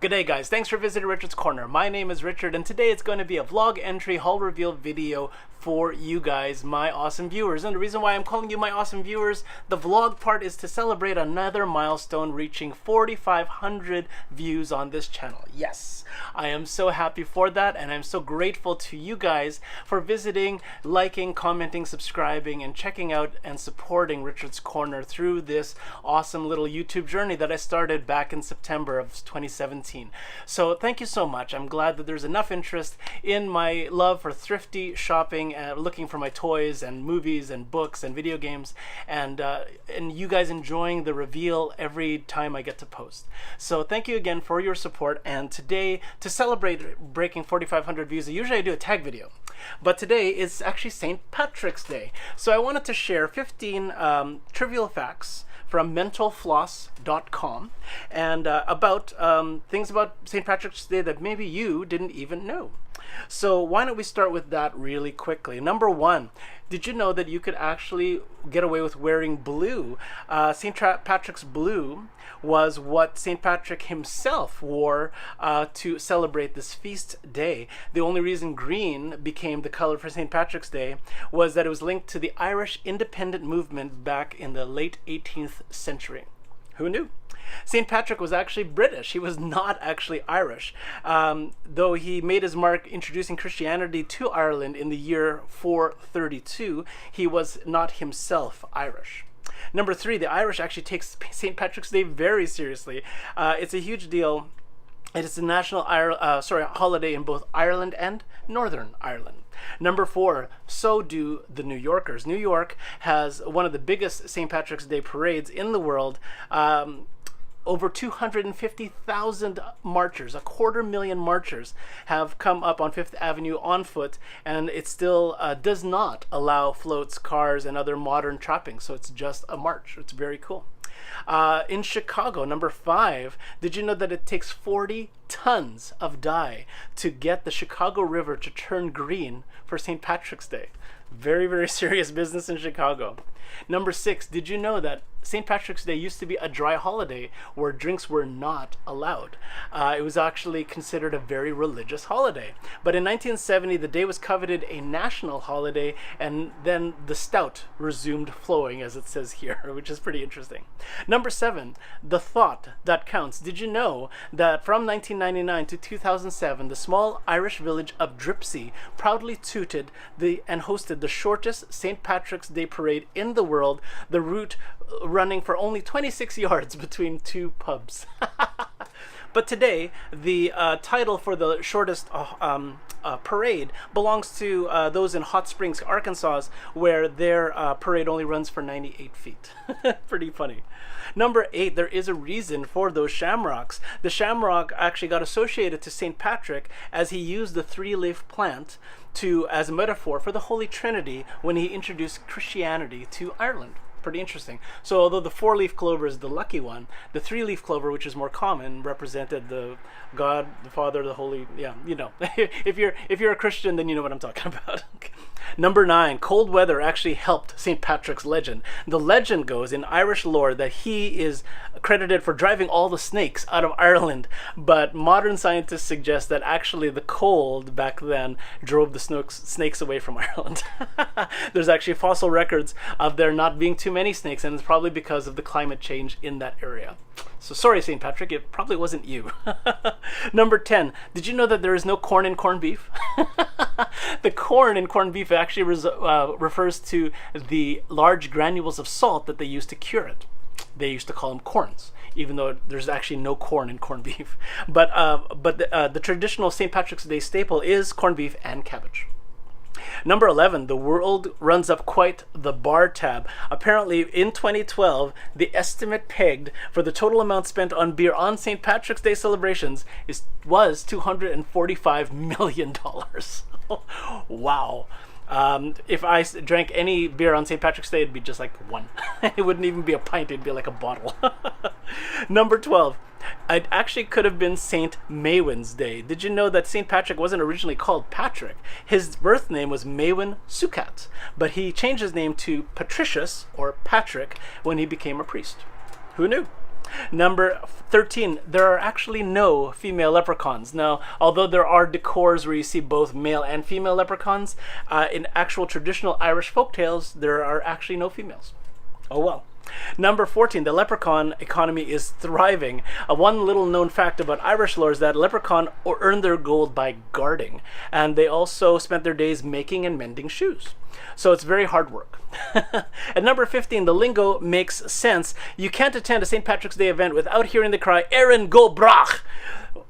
G'day guys, thanks for visiting Richard's Corner. My name is Richard and today it's going to be a vlog entry haul reveal video for you guys, my awesome viewers. And the reason why I'm calling you my awesome viewers, the vlog part is to celebrate another milestone, reaching 4,500 views on this channel. Yes, I am so happy for that, and I'm so grateful to you guys for visiting, liking, commenting, subscribing, and checking out and supporting Richard's Corner through this awesome little YouTube journey that I started back in September of 2017. So thank you so much. I'm glad that there's enough interest in my love for thrifty shopping and looking for my toys and movies and books and video games, and you guys enjoying the reveal every time I get to post. So thank you again for your support. And today, to celebrate breaking 4,500 views, usually I do a tag video, but today is actually St. Patrick's Day. So I wanted to share 15 trivial facts from mentalfloss.com and about things about St. Patrick's Day that maybe you didn't even know. So why don't we start with that really quickly. Number one, did you know that you could actually get away with wearing blue? St. Patrick's blue was what St. Patrick himself wore to celebrate this feast day. The only reason green became the color for St. Patrick's Day was that it was linked to the Irish independent movement back in the late 18th century. Who knew? St. Patrick was actually British. He was not actually Irish. Though he made his mark introducing Christianity to Ireland in the year 432, he was not himself Irish. Number three, the Irish actually takes St. Patrick's Day very seriously. It's a huge deal. It is a national holiday in both Ireland and Northern Ireland. Number four, so do the New Yorkers. New York has one of the biggest St. Patrick's Day parades in the world. Over 250,000 marchers, 250,000 marchers have come up on Fifth Avenue on foot, and it still does not allow floats, cars, and other modern trappings, so it's just a march. It's very cool. In Chicago, number five, did you know that it takes 40 tons of dye to get the Chicago River to turn green for St. Patrick's Day? Very, very serious business in Chicago. Number six, did you know that St. Patrick's Day used to be a dry holiday where drinks were not allowed? It was actually considered a very religious holiday. But in 1970, the day was coveted a national holiday, and then the stout resumed flowing, as it says here, which is pretty interesting. Number seven, the thought that counts. Did you know that from 1999 to 2007, the small Irish village of Dripsey proudly tooted and hosted the shortest St. Patrick's Day parade in the world, the route running for only 26 yards between two pubs. But today, the title for the shortest parade belongs to those in Hot Springs, Arkansas, where their parade only runs for 98 feet. Pretty funny. Number eight, there is a reason for those shamrocks. The shamrock actually got associated to St. Patrick as he used the three-leaf plant as a metaphor for the Holy Trinity when he introduced Christianity to Ireland. Pretty interesting. So although the four-leaf clover is the lucky one, the three-leaf clover, which is more common, represented the God, the Father, the Holy, yeah, you know. if you're a Christian, then you know what I'm talking about. Number nine, cold weather actually helped St. Patrick's legend. The legend goes in Irish lore that he is credited for driving all the snakes out of Ireland, but modern scientists suggest that actually the cold back then drove the snakes away from Ireland. There's actually fossil records of there not being too many snakes, and it's probably because of the climate change in that area. So sorry, St. Patrick, it probably wasn't you. Number 10, did you know that there is no corn in corned beef? The corn in corned beef actually refers to the large granules of salt that they used to cure it. They used to call them corns, even though there's actually no corn in corned beef. But the traditional St. Patrick's Day staple is corned beef and cabbage. Number 11, the world runs up quite the bar tab. Apparently, in 2012, the estimate pegged for the total amount spent on beer on St. Patrick's Day celebrations was $245 million. Wow. If I drank any beer on St. Patrick's Day, it'd be just like one. It wouldn't even be a pint, it'd be like a bottle. Number 12, it actually could have been St. Maewyn's Day. Did you know that St. Patrick wasn't originally called Patrick? His birth name was Maewyn Sucat, but he changed his name to Patricius, or Patrick, when he became a priest. Who knew? Number 13, there are actually no female leprechauns. Now, although there are decors where you see both male and female leprechauns, in actual traditional Irish folktales, there are actually no females. Oh well. Number 14, the leprechaun economy is thriving. One little known fact about Irish lore is that leprechaun earned their gold by guarding, and they also spent their days making and mending shoes. So it's very hard work. At number 15, the lingo makes sense. You can't attend a St. Patrick's Day event without hearing the cry, Erin go brach.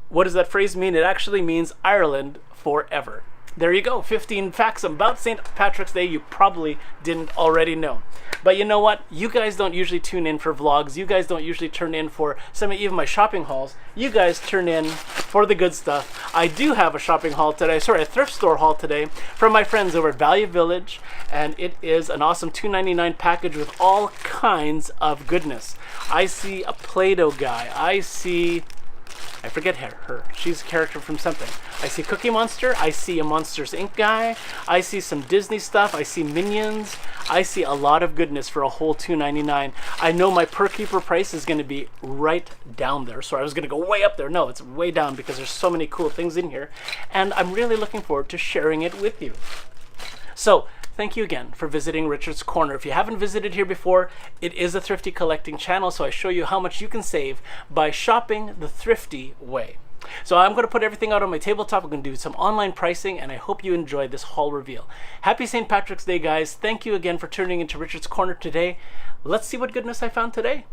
What does that phrase mean? It actually means Ireland forever. There you go, 15 facts about St. Patrick's Day you probably didn't already know. But you know what? You guys don't usually tune in for vlogs. You guys don't usually turn in for some of even my shopping hauls. You guys turn in for the good stuff. I do have a shopping haul today, sorry, a thrift store haul today from my friends over at Value Village, and it is an awesome $2.99 package with all kinds of goodness. I see a Play-Doh guy. I forget her. She's a character from something. I see Cookie Monster. I see a Monsters Inc. guy. I see some Disney stuff. I see Minions. I see a lot of goodness for a whole $2.99. I know my per keeper price is going to be right down there. So I was going to go way up there. No, it's way down because there's so many cool things in here. And I'm really looking forward to sharing it with you. So, thank you again for visiting Richard's Corner. If you haven't visited here before, it is a thrifty collecting channel, so I show you how much you can save by shopping the thrifty way. So I'm going to put everything out on my tabletop. I'm going to do some online pricing, and I hope you enjoy this haul reveal. Happy St. Patrick's Day, guys. Thank you again for tuning into Richard's Corner today. Let's see what goodness I found today.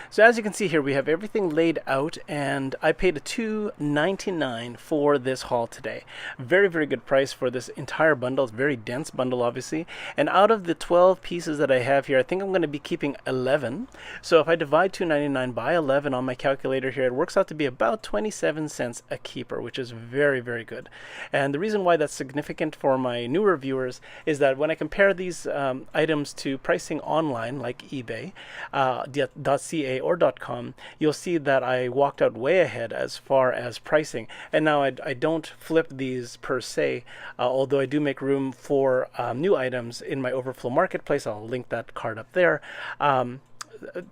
So as you can see here, we have everything laid out, and I paid a $2.99 for this haul today. Very, very good price for this entire bundle. It's a very dense bundle, obviously. And out of the 12 pieces that I have here, I think I'm going to be keeping 11. So if I divide $2.99 by 11 on my calculator here, it works out to be about 27 cents a keeper, which is very, very good. And the reason why that's significant for my newer viewers is that when I compare these items to pricing online, like eBay, .ca or .com, you'll see that I walked out way ahead as far as pricing. And now I don't flip these per se, although I do make room for new items in my Overflow Marketplace. I'll link that card up there.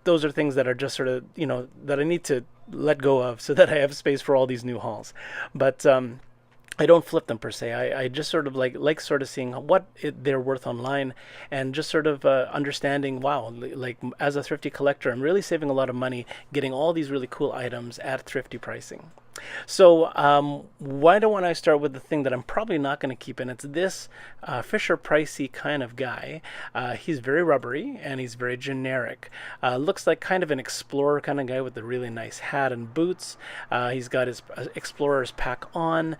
Those are things that are just sort of, that I need to let go of so that I have space for all these new hauls. But I don't flip them per se. I just sort of like sort of seeing what they're worth online, and just sort of understanding, wow, like as a thrifty collector, I'm really saving a lot of money getting all these really cool items at thrifty pricing. So why don't I start with the thing that I'm probably not going to keep, and it's this Fisher Pricey kind of guy. He's very rubbery and he's very generic. Looks like kind of an explorer kind of guy with a really nice hat and boots. He's got his explorer's pack on.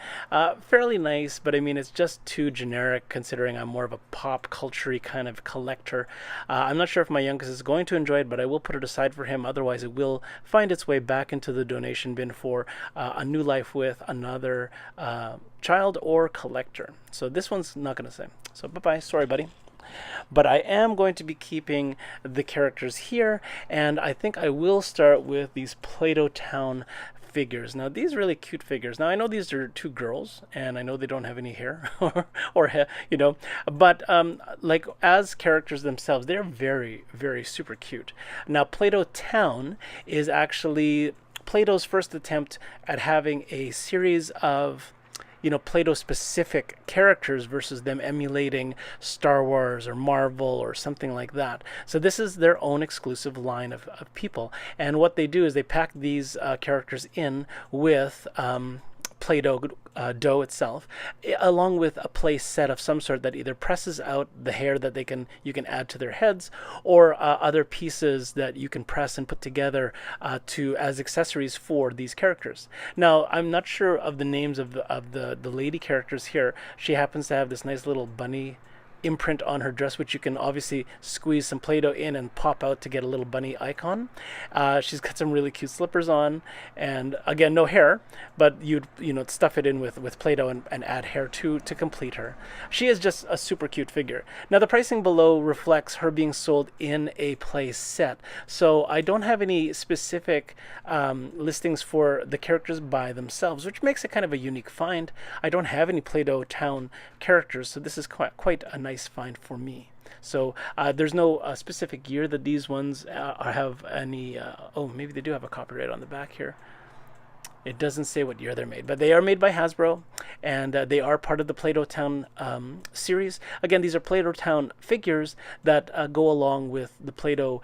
Fairly nice, but I mean, it's just too generic considering I'm more of a pop culture-y kind of collector. I'm not sure if my youngest is going to enjoy it, but I will put it aside for him. Otherwise, it will find its way back into the donation bin for a new life with another child or collector. So this one's not going to say. So bye-bye. Sorry, buddy. But I am going to be keeping the characters here, and I think I will start with these Play-Doh Town figures. Now these really cute figures. Now I know these are two girls, and I know they don't have any hair or hair, but like as characters themselves, they're very, very super cute. Now Play-Doh Town is actually Play-Doh's first attempt at having a series of Play-Doh specific characters versus them emulating Star Wars or Marvel or something like that. So this is their own exclusive line of people. And what they do is they pack these characters in with Play-Doh dough itself, along with a play set of some sort that either presses out the hair that you can add to their heads, or other pieces that you can press and put together as accessories for these characters. Now I'm not sure of the names of the lady characters here. She happens to have this nice little bunny imprint on her dress, which you can obviously squeeze some Play-Doh in and pop out to get a little bunny icon. She's got some really cute slippers on, and again, no hair, but you'd stuff it in with Play-Doh and add hair to complete her. She is just a super cute figure. Now the pricing below reflects her being sold in a play set, so I don't have any specific listings for the characters by themselves, which makes it kind of a unique find. I don't have any Play-Doh Town characters, so this is quite a nice nice find for me. So there's no specific year that these ones have any. Oh, maybe they do have a copyright on the back here. It doesn't say what year they're made, but they are made by Hasbro, and they are part of the PlayDoh Town series. Again, these are PlayDoh Town figures that go along with the PlayDoh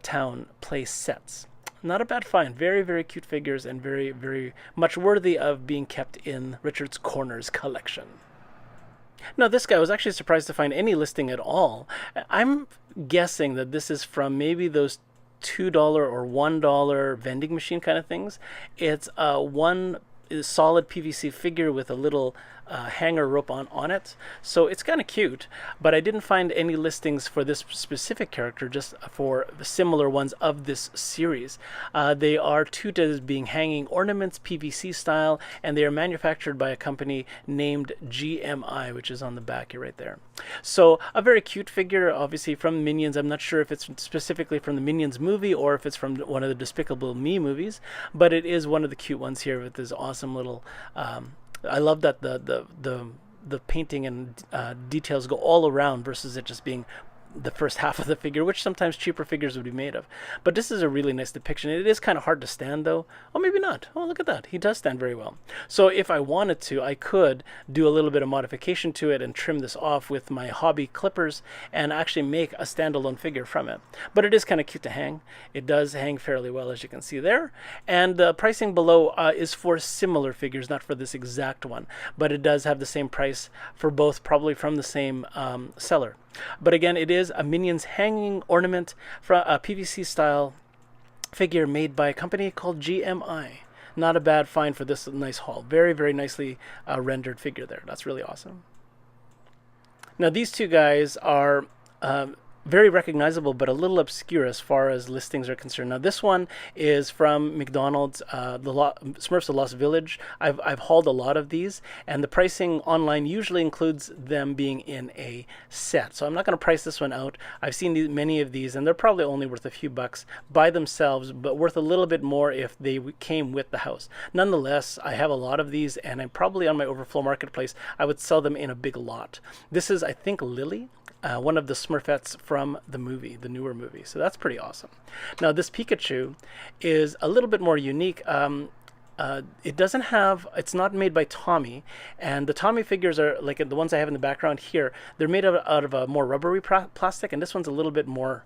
Town play sets. Not a bad find. Very, very cute figures, and very, very much worthy of being kept in Richard's Corners collection. Now, this guy, I was actually surprised to find any listing at all. I'm guessing that this is from maybe those $2 or $1 vending machine kind of things. It's one solid PVC figure with a little hanger rope on it. So it's kind of cute, but I didn't find any listings for this specific character, just for the similar ones of this series. They are touted as being hanging ornaments, PVC style, and they are manufactured by a company named GMI, which is on the back here right there. So a very cute figure, obviously from Minions. I'm not sure if it's specifically from the Minions movie or if it's from one of the Despicable Me movies, but it is one of the cute ones here with this awesome little I love that the painting and details go all around versus it just being the first half of the figure, which sometimes cheaper figures would be made of. But this is a really nice depiction. It is kind of hard to stand though. Oh, maybe not. Oh, look at that. He does stand very well. So if I wanted to, I could do a little bit of modification to it and trim this off with my hobby clippers and actually make a standalone figure from it. But it is kind of cute to hang. It does hang fairly well, as you can see there. And the pricing below is for similar figures, not for this exact one. But it does have the same price for both, probably from the same seller. But again, it is a Minions hanging ornament from a PVC style figure made by a company called GMI. Not a bad find for this nice haul. Very, very nicely rendered figure there. That's really awesome. Now these two guys are very recognizable, but a little obscure as far as listings are concerned. Now this one is from McDonald's, Smurfs of Lost Village. I've hauled a lot of these, and the pricing online usually includes them being in a set. So I'm not going to price this one out. I've seen many of these, and they're probably only worth a few bucks by themselves, but worth a little bit more if they came with the house. Nonetheless, I have a lot of these, and I'm probably on my Overflow Marketplace. I would sell them in a big lot. This is, I think, Lily. One of the Smurfettes from the movie, the newer movie. So that's pretty awesome. Now this Pikachu is a little bit more unique. It doesn't have, it's not made by Tommy, and the Tommy figures are like the ones I have in the background here. They're made out of a more rubbery plastic, and this one's a little bit more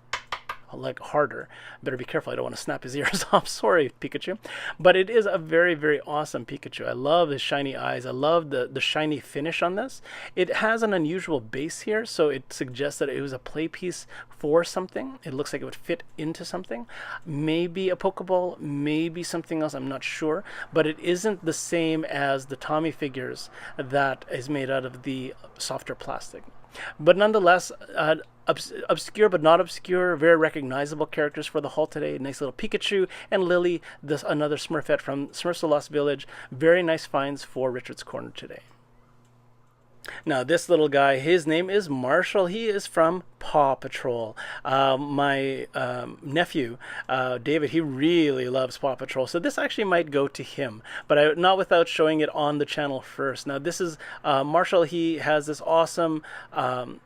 like harder. Better be careful, I don't want to snap his ears off. Sorry, Pikachu. But it is a very, very awesome Pikachu. I love his shiny eyes. I love the shiny finish on this. It has an unusual base here, so it suggests that it was a play piece for something. It looks like it would fit into something. Maybe a Pokeball, maybe something else, I'm not sure. But it isn't the same as the Tommy figures that is made out of the softer plastic. But nonetheless, obscure but not obscure, very recognizable characters for the haul today. Nice little Pikachu and Lily, another Smurfette from Smurfs of Lost Village. Very nice finds for Richard's Corner today. Now this little guy, his name is Marshall. He is from Paw Patrol. My nephew, David, he really loves Paw Patrol. So this actually might go to him, but not without showing it on the channel first. Now this is Marshall. He has this awesome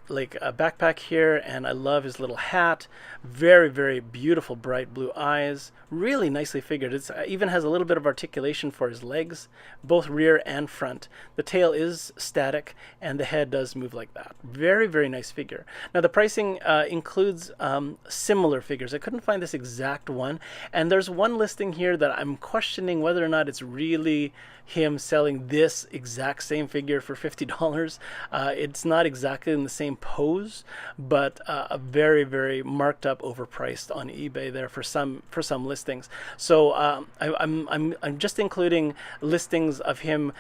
like a backpack here, and I love his little hat. Very, very beautiful bright blue eyes. Really nicely figured. It even has a little bit of articulation for his legs, both rear and front. The tail is static, and the head does move like that. Very, very nice figure. Now the pricing includes similar figures. I couldn't find this exact one, and there's one listing here that I'm questioning whether or not it's really him selling this exact same figure for $50. It's not exactly in the same pose, but a very, very marked up, overpriced on eBay there for some listings. So I'm just including listings of him,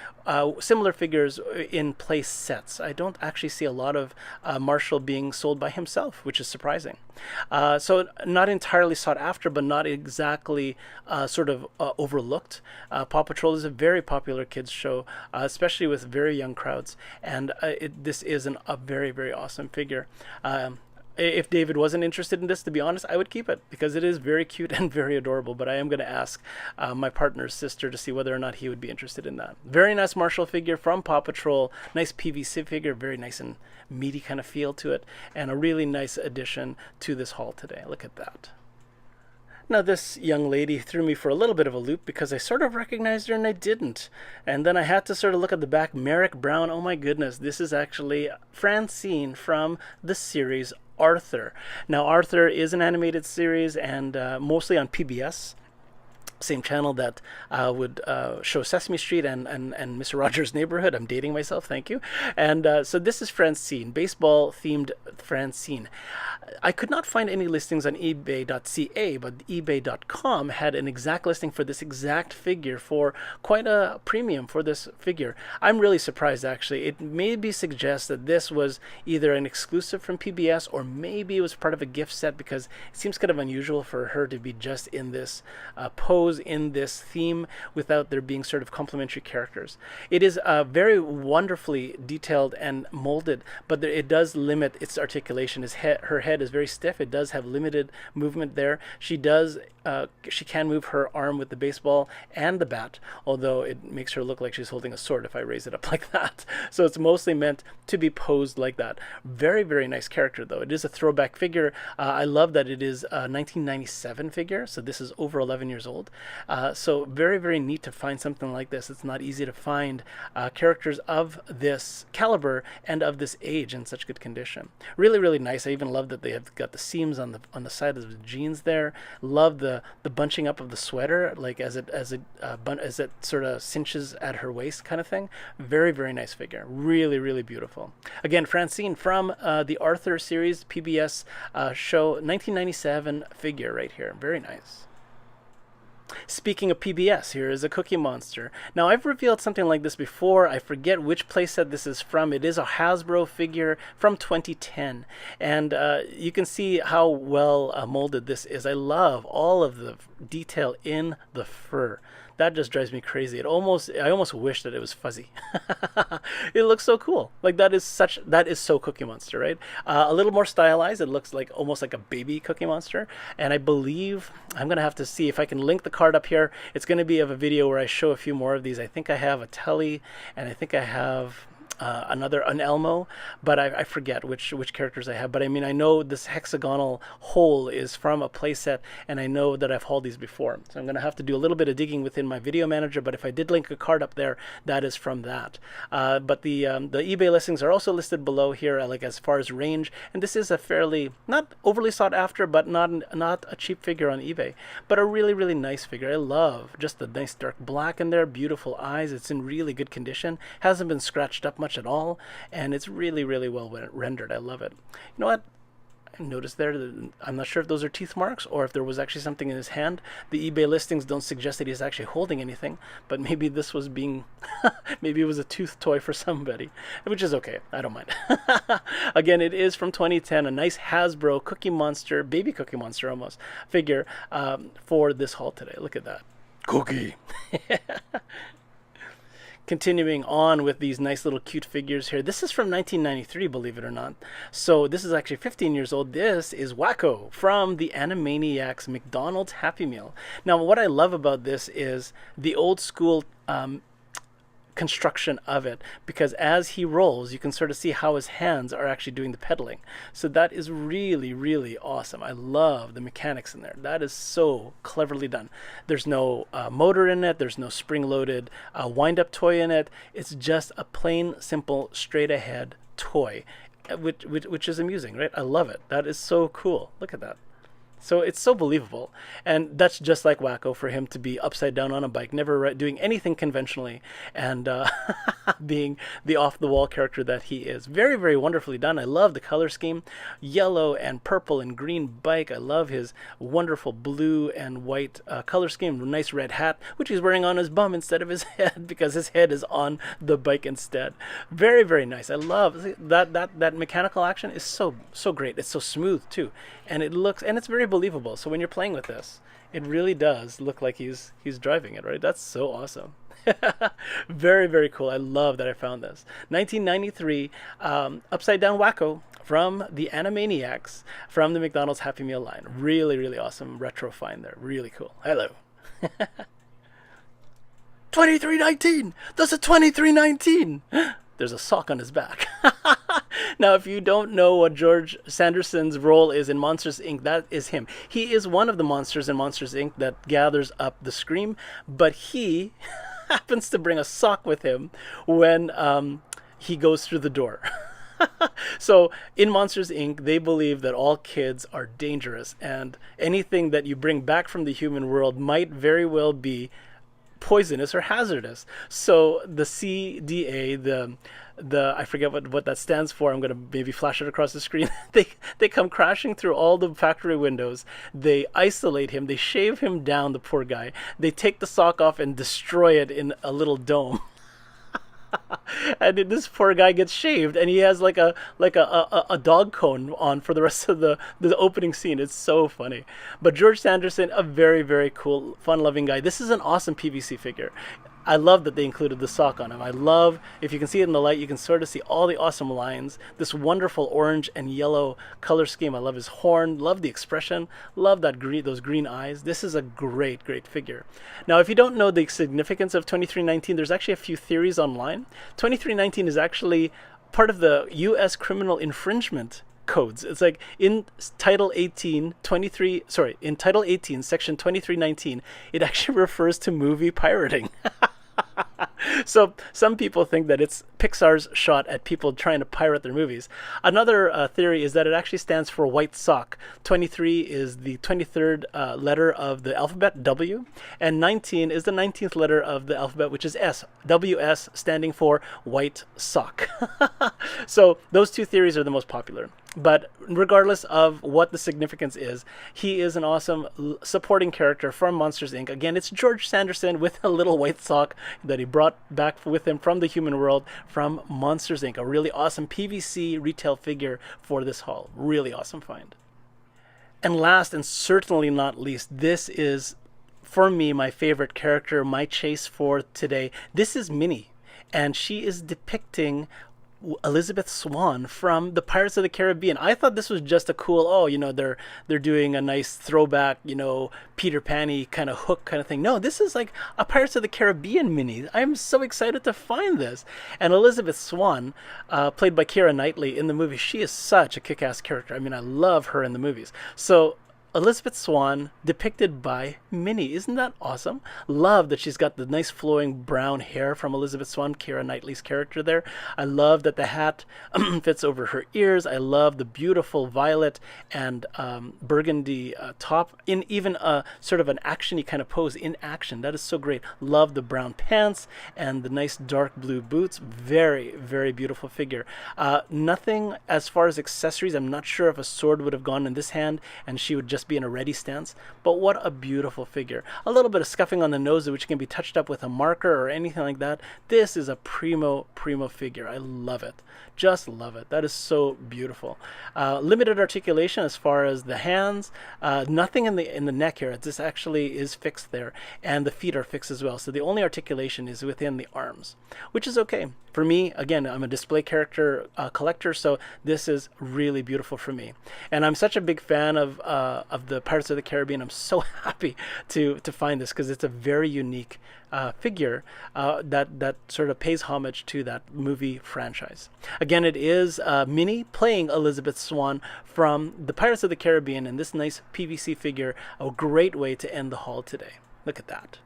similar figures in place sets. I don't actually see a lot of Marshall being sold by himself, which is surprising. So not entirely sought after, but not exactly sort of overlooked. Paw Patrol is a very popular kids show, especially with very young crowds, and this is a very, very awesome figure. if David wasn't interested in this, to be honest, I would keep it because it is very cute and very adorable. But I am going to ask my partner's sister to see whether or not he would be interested in that. Very nice Marshall figure from Paw Patrol. Nice PVC figure, very nice and meaty kind of feel to it, and a really nice addition to this haul today. Look at that. Now this young lady threw me for a little bit of a loop because I sort of recognized her and I didn't. And then I had to sort of look at the back. Merrick Brown, oh my goodness, this is actually Francine from the series Arthur. Now Arthur is an animated series and mostly on PBS. Same channel that would show Sesame Street and Mr. Rogers' Neighborhood. I'm dating myself, thank you. And so this is Francine, baseball-themed Francine. I could not find any listings on ebay.ca, but ebay.com had an exact listing for this exact figure for quite a premium for this figure. I'm really surprised, actually. It maybe suggests that this was either an exclusive from PBS or maybe it was part of a gift set, because it seems kind of unusual for her to be just in this pose, in this theme, without there being sort of complementary characters. It is very wonderfully detailed and molded, but it does limit its articulation. Her head is very stiff. It does have limited movement there. She can move her arm with the baseball and the bat, although it makes her look like she's holding a sword if I raise it up like that. So it's mostly meant to be posed like that. Very, very nice character, though. It is a throwback figure. I love that it is a 1997 figure, so this is over 11 years old. So very, very neat to find something like this. It's not easy to find characters of this caliber and of this age in such good condition. Really, really nice. I even love that they have got the seams on the side of the jeans there. Love the bunching up of the sweater, like as it sort of cinches at her waist kind of thing. Very, very nice figure. Really, really beautiful. Again, Francine from the Arthur series PBS show, 1997 figure right here. Very nice. Speaking of PBS, here is a Cookie Monster. Now, I've revealed something like this before. I forget which playset this is from. It is a Hasbro figure from 2010. And you can see how well molded this is. I love all of the detail in the fur. That just drives me crazy. I almost wish that it was fuzzy. It looks so cool. Like that is so Cookie Monster, right? A little more stylized. It looks like almost like a baby Cookie Monster. And I believe I'm gonna have to see if I can link the card up here. It's gonna be of a video where I show a few more of these. I think I have a Telly, and I think I have an Elmo, but I forget which characters I have. But I mean, I know this hexagonal hole is from a playset, and I know that I've hauled these before. So I'm going to have to do a little bit of digging within my video manager, but if I did link a card up there, that is from that. But the eBay listings are also listed below here, like as far as range, and this is a fairly, not overly sought after, but not a cheap figure on eBay, but a really, really nice figure. I love just the nice dark black in there, beautiful eyes. It's in really good condition, hasn't been scratched up much at all, and it's really, really well rendered. I love it. You know what? I noticed there that I'm not sure if those are teeth marks or if there was actually something in his hand. The eBay listings don't suggest that he's actually holding anything, but maybe this was being maybe it was a tooth toy for somebody, which is okay. I don't mind. Again, it is from 2010, a nice Hasbro Cookie Monster, baby Cookie Monster almost, figure for this haul today. Look at that. Cookie. Continuing on with these nice little cute figures here. This is from 1993, believe it or not. So this is actually 15 years old. This is Wacko from the Animaniacs McDonald's Happy Meal. Now, what I love about this is the old school construction of it, because as he rolls, you can sort of see how his hands are actually doing the pedaling. So that is really, really awesome. I love the mechanics in there. That is so cleverly done. There's no motor in it. There's no spring-loaded wind-up toy in it. It's just a plain, simple, straight-ahead toy, which is amusing, right? I love it. That is so cool. Look at that. So it's so believable, and that's just like Wacko, for him to be upside down on a bike, never doing anything conventionally, and being the off-the-wall character that he is. Very, very wonderfully done. I love the color scheme, yellow and purple and green bike. I love his wonderful blue and white color scheme. Nice red hat, which he's wearing on his bum instead of his head, because his head is on the bike instead. Very, very nice. I love that mechanical action is so great. It's so smooth too, and it's very believable. So when you're playing with this, it really does look like he's driving it, right? That's so awesome. Very, very cool. I love that I found this. 1993, Upside Down Wacko from the Animaniacs from the McDonald's Happy Meal line. Really, really awesome retro find there. Really cool. Hello. 2319! That's a 2319! There's a sock on his back. Now, if you don't know what George Sanderson's role is in Monsters, Inc., that is him. He is one of the monsters in Monsters, Inc. that gathers up the Scream, but he happens to bring a sock with him when he goes through the door. So in Monsters, Inc., they believe that all kids are dangerous, and anything that you bring back from the human world might very well be poisonous or hazardous. So the CDA, the I forget what that stands for. I'm going to maybe flash it across the screen. They come crashing through all the factory windows. They isolate him. They shave him down, the poor guy. They take the sock off and destroy it in a little dome. And this poor guy gets shaved, and he has like a dog cone on for the rest of the opening scene. It's so funny. But George Sanderson, a very, very cool, fun-loving guy. This is an awesome PVC figure. I love that they included the sock on him. I love, if you can see it in the light, you can sort of see all the awesome lines. This wonderful orange and yellow color scheme. I love his horn. Love the expression. Love that those green eyes. This is a great, great figure. Now, if you don't know the significance of 2319, there's actually a few theories online. 2319 is actually part of the U.S. criminal infringement codes. It's like in Title 18, in Title 18, Section 2319, it actually refers to movie pirating. So some people think that it's Pixar's shot at people trying to pirate their movies. Another theory is that it actually stands for white sock. 23 is the 23rd letter of the alphabet, W, and 19 is the 19th letter of the alphabet, which is S. WS standing for white sock. So those two theories are the most popular. But regardless of what the significance is, he is an awesome supporting character from Monsters, Inc. Again, it's George Sanderson with a little white sock that he brought back with him from the human world from Monsters, Inc. A really awesome PVC retail figure for this haul. Really awesome find. And last and certainly not least, this is, for me, my favorite character, my chase for today. This is Minnie, and she is depicting Elizabeth Swann from the Pirates of the Caribbean. I thought this was just a cool, they're doing a nice throwback, Peter Pan-y kind of hook kind of thing. No, this is like a Pirates of the Caribbean mini. I'm so excited to find this. And Elizabeth Swann, played by Keira Knightley in the movie, she is such a kick-ass character. I mean, I love her in the movies. So Elizabeth Swann depicted by Minnie. Isn't that awesome? Love that she's got the nice flowing brown hair from Elizabeth Swann, Keira Knightley's character there. I love that the hat fits over her ears. I love the beautiful violet and burgundy top in even a sort of an action-y kind of pose in action. That is so great. Love the brown pants and the nice dark blue boots. Very, very beautiful figure. Nothing as far as accessories. I'm not sure if a sword would have gone in this hand and she would just be in a ready stance, but what a beautiful figure. A little bit of scuffing on the nose, which can be touched up with a marker or anything like that. This is a primo figure. I love it. Just love it. That is so beautiful. Limited articulation as far as the hands. Nothing in the neck here. This actually is fixed there, and the feet are fixed as well. So the only articulation is within the arms, which is okay. For me, again, I'm a display character collector, so this is really beautiful for me. And I'm such a big fan of the Pirates of the Caribbean. I'm so happy to find this because it's a very unique figure that sort of pays homage to that movie franchise. Again, it is Minnie playing Elizabeth Swann from the Pirates of the Caribbean, and this nice PVC figure, a great way to end the haul today. Look at that.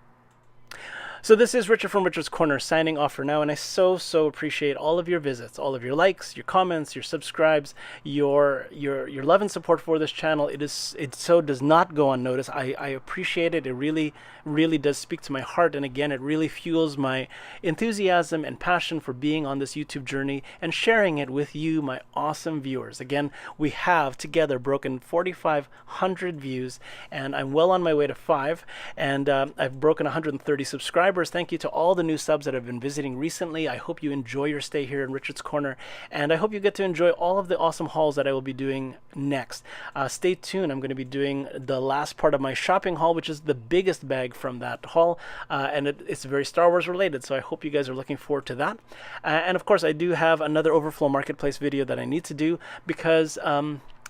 So this is Richard from Richard's Corner signing off for now, and I so appreciate all of your visits, all of your likes, your comments, your subscribes, your love and support for this channel. It so does not go unnoticed. I appreciate it. It really does speak to my heart, and again, it really fuels my enthusiasm and passion for being on this YouTube journey and sharing it with you, my awesome viewers. Again, we have together broken 4,500 views, and I'm well on my way to 5, and I've broken 130 subscribers subscribers. Thank you to all the new subs that have been visiting recently. I hope you enjoy your stay here in Richard's Corner, and I hope you get to enjoy all of the awesome hauls that I will be doing next. Stay tuned. I'm going to be doing the last part of my shopping haul, which is the biggest bag from that haul, and it's very Star Wars related, so I hope you guys are looking forward to that. And of course, I do have another Overflow Marketplace video that I need to do because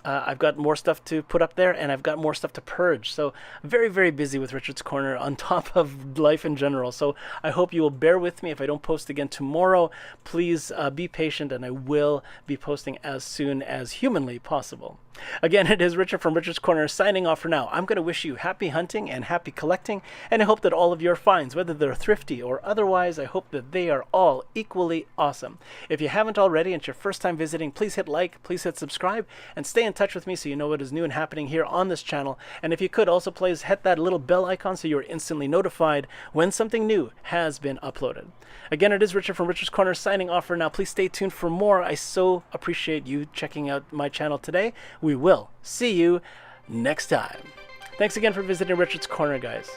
I've got more stuff to put up there, and I've got more stuff to purge. So very, very busy with Richard's Corner on top of life in general. So I hope you will bear with me if I don't post again tomorrow. Please be patient, and I will be posting as soon as humanly possible. Again, it is Richard from Richard's Corner signing off for now. I'm going to wish you happy hunting and happy collecting, and I hope that all of your finds, whether they're thrifty or otherwise, I hope that they are all equally awesome. If you haven't already and it's your first time visiting, please hit like, please hit subscribe, and stay in touch with me so you know what is new and happening here on this channel. And if you could, also please hit that little bell icon so you're instantly notified when something new has been uploaded. Again, it is Richard from Richard's Corner signing off for now. Please stay tuned for more. I so appreciate you checking out my channel today. We will see you next time. Thanks again for visiting Richard's Corner, guys.